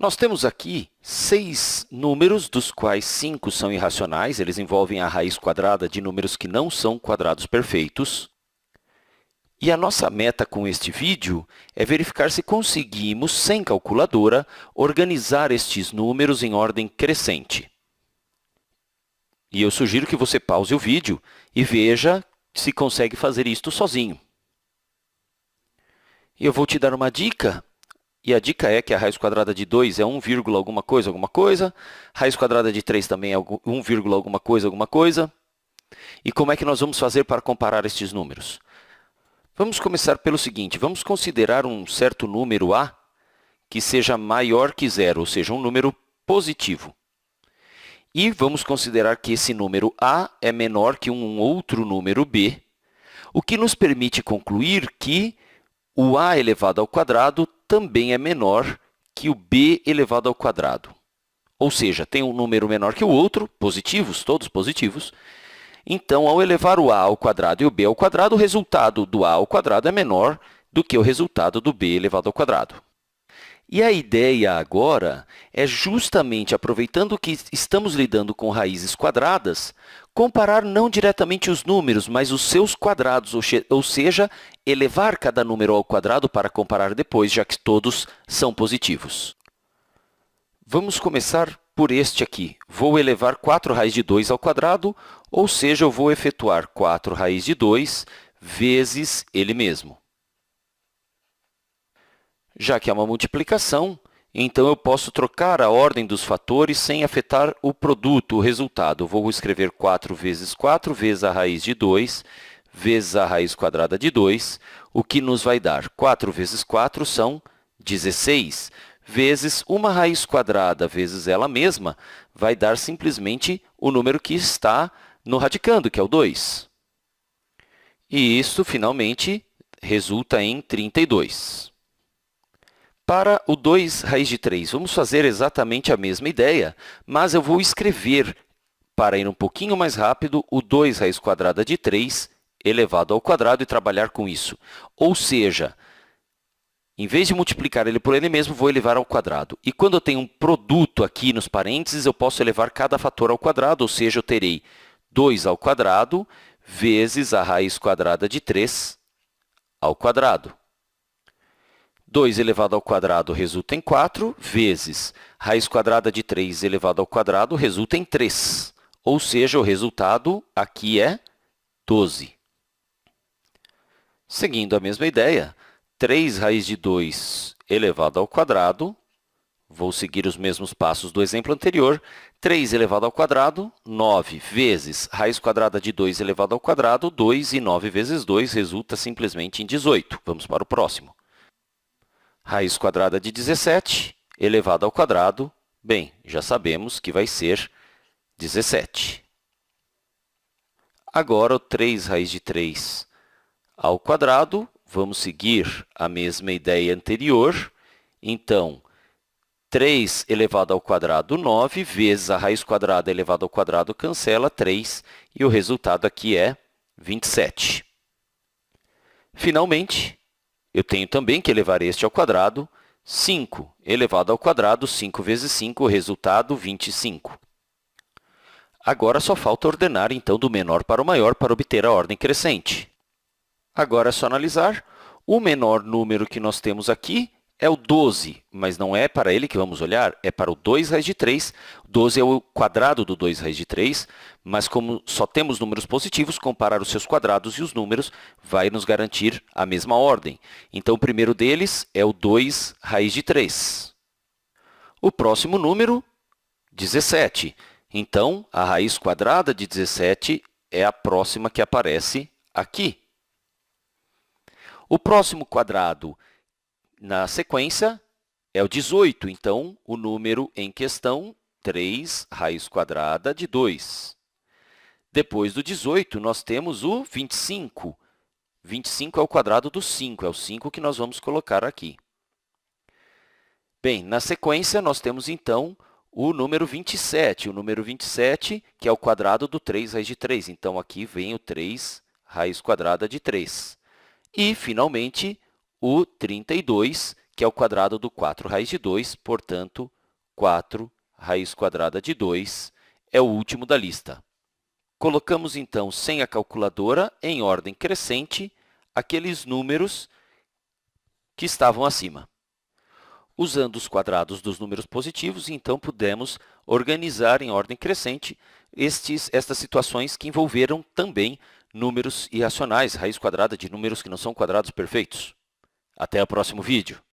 Nós temos aqui 6 números, dos quais 5 são irracionais. Eles envolvem a raiz quadrada de números que não são quadrados perfeitos. E a nossa meta com este vídeo é verificar se conseguimos, sem calculadora, organizar estes números em ordem crescente. E eu sugiro que você pause o vídeo e veja se consegue fazer isto sozinho. E eu vou te dar uma dica. E a dica é que a raiz quadrada de 2 é 1, alguma coisa. Raiz quadrada de 3 também é 1, alguma coisa. E como é que nós vamos fazer para comparar estes números? Vamos começar pelo seguinte. Vamos considerar um certo número a que seja maior que zero, ou seja, um número positivo. E vamos considerar que esse número a é menor que um outro número b, o que nos permite concluir que o a elevado ao quadrado também é menor que o b elevado ao quadrado. Ou seja, tem um número menor que o outro, positivos, todos positivos. Então, ao elevar o a ao quadrado e o b ao quadrado, o resultado do a ao quadrado é menor do que o resultado do b elevado ao quadrado. E a ideia agora é justamente, aproveitando que estamos lidando com raízes quadradas, comparar não diretamente os números, mas os seus quadrados, ou seja, elevar cada número ao quadrado para comparar depois, já que todos são positivos. Vamos começar por este aqui. Vou elevar 4 raiz de 2 ao quadrado, ou seja, eu vou efetuar 4 raiz de 2 vezes ele mesmo. Já que é uma multiplicação, então eu posso trocar a ordem dos fatores sem afetar o produto, o resultado. Vou escrever 4 vezes 4 vezes a raiz de 2 vezes a raiz quadrada de 2, o que nos vai dar 4 vezes 4 são 16, vezes uma raiz quadrada vezes ela mesma, vai dar simplesmente o número que está no radicando, que é o 2. E isso, finalmente, resulta em 32. Para o 2 raiz de 3, vamos fazer exatamente a mesma ideia, mas eu vou escrever, para ir um pouquinho mais rápido, o 2 raiz quadrada de 3 elevado ao quadrado e trabalhar com isso. Ou seja, em vez de multiplicar ele por ele mesmo, vou elevar ao quadrado. E quando eu tenho um produto aqui nos parênteses, eu posso elevar cada fator ao quadrado, ou seja, eu terei 2 ao quadrado vezes a raiz quadrada de 3 ao quadrado. 2 elevado ao quadrado resulta em 4, vezes raiz quadrada de 3 elevado ao quadrado resulta em 3. Ou seja, o resultado aqui é 12. Seguindo a mesma ideia, 3 raiz de 2 elevado ao quadrado, vou seguir os mesmos passos do exemplo anterior, 3 elevado ao quadrado, 9 vezes raiz quadrada de 2 elevado ao quadrado, 2 e 9 vezes 2 resulta simplesmente em 18. Vamos para o próximo. Raiz quadrada de 17 elevado ao quadrado, bem, já sabemos que vai ser 17. Agora, o 3 raiz de 3 ao quadrado, vamos seguir a mesma ideia anterior. Então, 3 elevado ao quadrado, 9, vezes a raiz quadrada elevado ao quadrado, cancela 3, e o resultado aqui é 27. Finalmente, eu tenho também que elevar este ao quadrado. 5 elevado ao quadrado, 5 vezes 5, o resultado, 25. Agora, só falta ordenar, então, do menor para o maior para obter a ordem crescente. Agora, é só analisar. O menor número que nós temos aqui é o 12, mas não é para ele que vamos olhar, é para o 2 raiz de 3. 12 é o quadrado do 2 raiz de 3, mas como só temos números positivos, comparar os seus quadrados e os números vai nos garantir a mesma ordem. Então, o primeiro deles é o 2 raiz de 3. O próximo número, 17. Então, a raiz quadrada de 17 é a próxima que aparece aqui. O próximo quadrado na sequência é o 18. Então, o número em questão, 3 raiz quadrada de 2. Depois do 18, nós temos o 25. 25 é o quadrado do 5, é o 5 que nós vamos colocar aqui. Bem, na sequência, nós temos, então, o número 27. O número 27, que é o quadrado do 3 raiz de 3. Então, aqui vem o 3 raiz quadrada de 3. E, finalmente, o 32, que é o quadrado do 4 raiz de 2, portanto, 4 raiz quadrada de 2 é o último da lista. Colocamos, então, sem a calculadora, em ordem crescente, aqueles números que estavam acima. Usando os quadrados dos números positivos, então, pudemos organizar em ordem crescente estas situações que envolveram também números irracionais, raiz quadrada de números que não são quadrados perfeitos. Até o próximo vídeo.